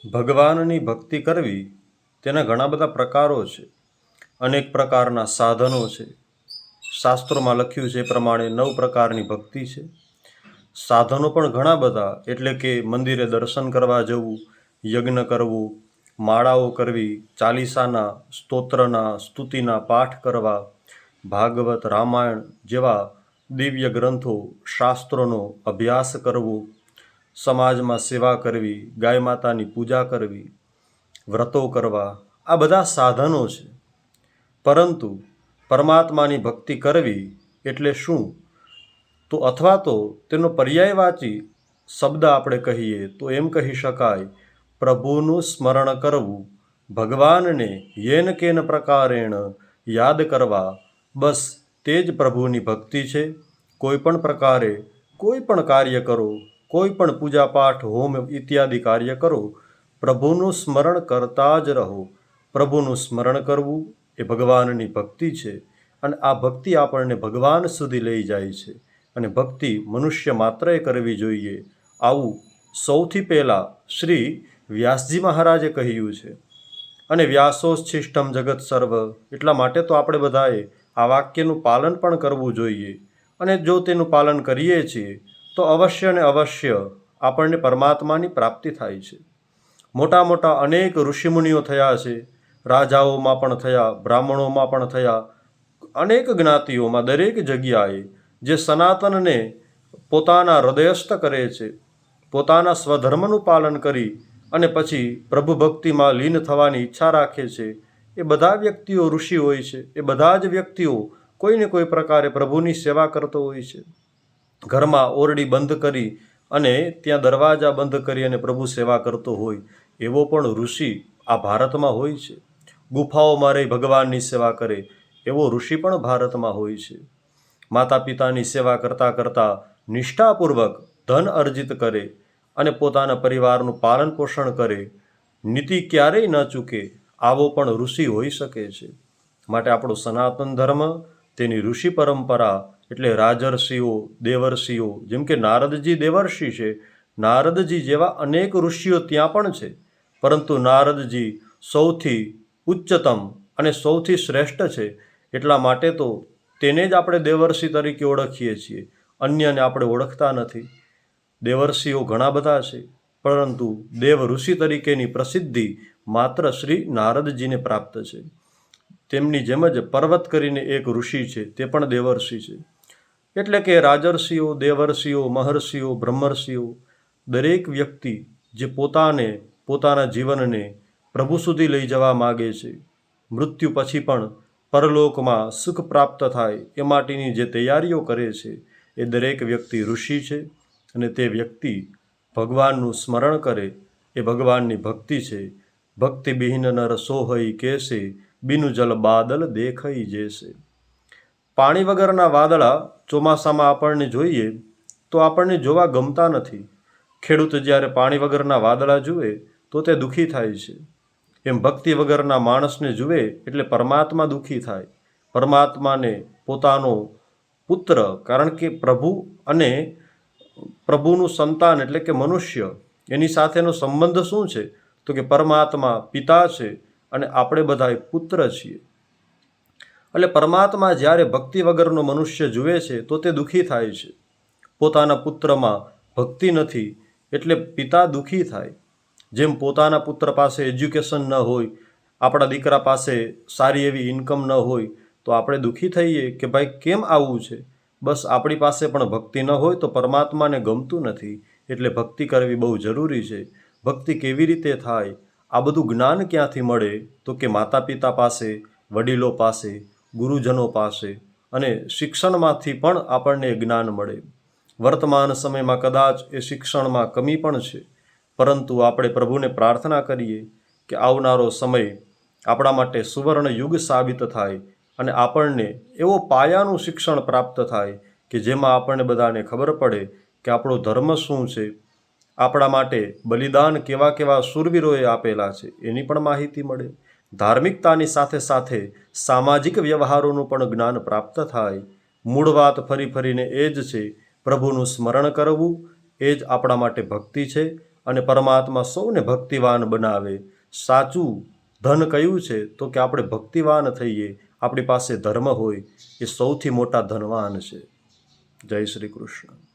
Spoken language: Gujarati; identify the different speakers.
Speaker 1: ભગવાનની ભક્તિ કરવી તેના ઘણા બધા પ્રકારો છે. અનેક પ્રકારના સાધનો છે. શાસ્ત્રોમાં લખ્યું છે એ પ્રમાણે 9 પ્રકારની ભક્તિ છે. સાધનો પણ ઘણા બધા, એટલે કે મંદિરે દર્શન કરવા જવું, યજ્ઞ કરવું, માળાઓ કરવી, ચાલીસાના, સ્તોત્રના, સ્તુતિના પાઠ કરવા, ભાગવત, રામાયણ જેવા દિવ્ય ગ્રંથો, શાસ્ત્રોનો અભ્યાસ કરવો, સમાજમાં સેવા કરવી, ગાય માતાની પૂજા કરવી, વ્રતો કરવા, આ બધા સાધનો છે. પરંતુ પરમાત્માની ભક્તિ કરવી એટલે શું? તો અથવા તો તેનો પર્યાયવાચી શબ્દ આપણે કહીએ તો એમ કહી શકાય, પ્રભુનું સ્મરણ કરવું, ભગવાનને યેન કેન પ્રકારેણ યાદ કરવા, બસ તે જ પ્રભુની ભક્તિ છે. કોઈ પણ પ્રકારે કોઈ પણ કાર્ય કરો, કોઈ પણ પૂજાપાઠ, હોમ ઇત્યાદિ કાર્ય કરો, પ્રભુનું સ્મરણ કરતા જ રહો. પ્રભુનું સ્મરણ કરવું એ ભગવાનની ભક્તિ છે, અને આ ભક્તિ આપણને ભગવાન સુધી લઈ જાય છે. અને ભક્તિ મનુષ્ય માત્રએ કરવી જોઈએ, આવું સૌથી પહેલાં શ્રી વ્યાસજી મહારાજે કહ્યું છે. અને વ્યાસોચ્છિષ્ટમ જગત સર્વ, એટલા માટે તો આપણે બધાએ આ વાક્યનું પાલન પણ કરવું જોઈએ. અને જો તેનું પાલન કરીએ છીએ તો અવશ્ય ને અવશ્ય આપણને પરમાત્માની પ્રાપ્તિ થાય છે. મોટા મોટા અનેક ઋષિમુનિઓ થયા છે, રાજાઓમાં પણ થયા, બ્રાહ્મણોમાં પણ થયા, અનેક જ્ઞાતિઓમાં, દરેક જગ્યાએ જે સનાતનને પોતાના હૃદયસ્થ કરે છે, પોતાના સ્વધર્મનું પાલન કરી અને પછી પ્રભુ ભક્તિમાં લીન થવાની ઈચ્છા રાખે છે, એ બધા વ્યક્તિઓ ઋષિ હોય છે. એ બધા જ વ્યક્તિઓ કોઈને કોઈ પ્રકારે પ્રભુની સેવા કરતો હોય છે. ઘરમાં ઓરડી બંધ કરી અને ત્યાં દરવાજા બંધ કરી અને પ્રભુ સેવા કરતો હોય, એવો પણ ઋષિ આ ભારતમાં હોય છે. ગુફાઓમાં રહી ભગવાનની સેવા કરે એવો ઋષિ પણ ભારતમાં હોય છે. માતા પિતાની સેવા કરતાં કરતાં નિષ્ઠાપૂર્વક ધન અર્જિત કરે અને પોતાના પરિવારનું પાલન પોષણ કરે, નીતિ ક્યારેય ન ચૂકે, આવો પણ ઋષિ હોઈ શકે છે. માટે આપણો સનાતન ધર્મ, તેની ઋષિ પરંપરા એટલે રાજર્ષિઓ, દેવર્ષિઓ, જેમ કે નારદજી દેવર્ષિ છે, નારદજી જેવા અનેક ઋષિઓ ત્યાં પણ છે, પરંતુ નારદજી સૌથી ઉચ્ચતમ અને સૌથી શ્રેષ્ઠ છે. એટલા માટે તો તેને જ આપણે દેવર્ષિ તરીકે ઓળખીએ છીએ, અન્યને આપણે ઓળખતા નથી. દેવર્ષિઓ ઘણા બધા છે, પરંતુ દેવ ઋષિ તરીકેની પ્રસિદ્ધિ માત્ર શ્રી નારદજીને પ્રાપ્ત છે. તેમની જેમ જ પર્વત કરીને એક ઋષિ છે, તે પણ દેવર્ષિ છે. એટલે કે રાજર્ષિઓ, દેવર્ષિઓ, મહર્ષિઓ, બ્રહ્મર્ષિઓ, દરેક વ્યક્તિ જે પોતાના જીવનને પ્રભુ સુધી લઈ જવા માગે છે, મૃત્યુ પછી પણ પરલોકમાં સુખ પ્રાપ્ત થાય એ માટેની જે તૈયારીઓ કરે છે, એ દરેક વ્યક્તિ ઋષિ છે. અને તે વ્યક્તિ ભગવાનનું સ્મરણ કરે એ ભગવાનની ભક્તિ છે. ભક્તિ બિહીન નર સોહઈ કેસે, બિનુ જલ બાદલ દેખઈ જેસે. પાણી વગરના વાદળા ચોમાસામાં આપણને જોઈએ તો આપણને જોવા ગમતા નથી. ખેડૂત જ્યારે પાણી વગરના વાદળા જુએ તો તે દુઃખી થાય છે. એમ ભક્તિ વગરના માણસને જુએ એટલે પરમાત્મા દુઃખી થાય. પરમાત્માને પોતાનો પુત્ર, કારણ કે પ્રભુ અને પ્રભુનું સંતાન એટલે કે મનુષ્ય, એની સાથેનો સંબંધ શું છે? તો કે પરમાત્મા પિતા છે અને આપણે બધા પુત્ર છીએ. એટલે પરમાત્મા જ્યારે ભક્તિ વગરનો મનુષ્ય જુએ છે તો તે દુઃખી થાય છે. પોતાના પુત્રમાં ભક્તિ નથી એટલે પિતા દુઃખી થાય. જેમ પોતાના પુત્ર પાસે એજ્યુકેશન ન હોય, આપણા દીકરા પાસે સારી એવી ઇન્કમ ન હોય, તો આપણે દુઃખી થઈએ કે ભાઈ કેમ આવું છે. બસ આપણી પાસે પણ ભક્તિ ન હોય તો પરમાત્માને ગમતું નથી. એટલે ભક્તિ કરવી બહુ જરૂરી છે. ભક્તિ કેવી રીતે થાય, આ બધું જ્ઞાન ક્યાંથી મળે? તો કે માતા પિતા પાસે, વડીલો પાસે, ગુરુજનો પાસે અને શિક્ષણમાંથી પણ આપણને જ્ઞાન મળે. વર્તમાન સમયમાં કદાચ એ શિક્ષણમાં કમી પણ છે, પરંતુ આપણે પ્રભુને પ્રાર્થના કરીએ કે આવનારો સમય આપણા માટે સુવર્ણ યુગ સાબિત થાય અને આપણને એવો પાયાનું શિક્ષણ પ્રાપ્ત થાય કે જેમાં આપણને બધાને ખબર પડે કે આપણો ધર્મ શું છે, આપણા માટે બલિદાન કેવા કેવા શૂરવીરોએ આપેલા છે એની પણ માહિતી મળે. ધાર્મિકતાની સાથે સાથે સામાજિક વ્યવહારોનું પણ જ્ઞાન પ્રાપ્ત થાય. મૂળ વાત ફરી ફરીને એ જ છે, પ્રભુનું સ્મરણ કરવું એ જ આપણા માટે ભક્તિ છે. અને પરમાત્મા સૌને ભક્તિવાન બનાવે. સાચું ધન કયું છે તો કે આપણે ભક્તિવાન થઈએ, આપણી પાસે ધર્મ હોય, એ સૌથી મોટા ધનવાન છે. જય શ્રી કૃષ્ણ.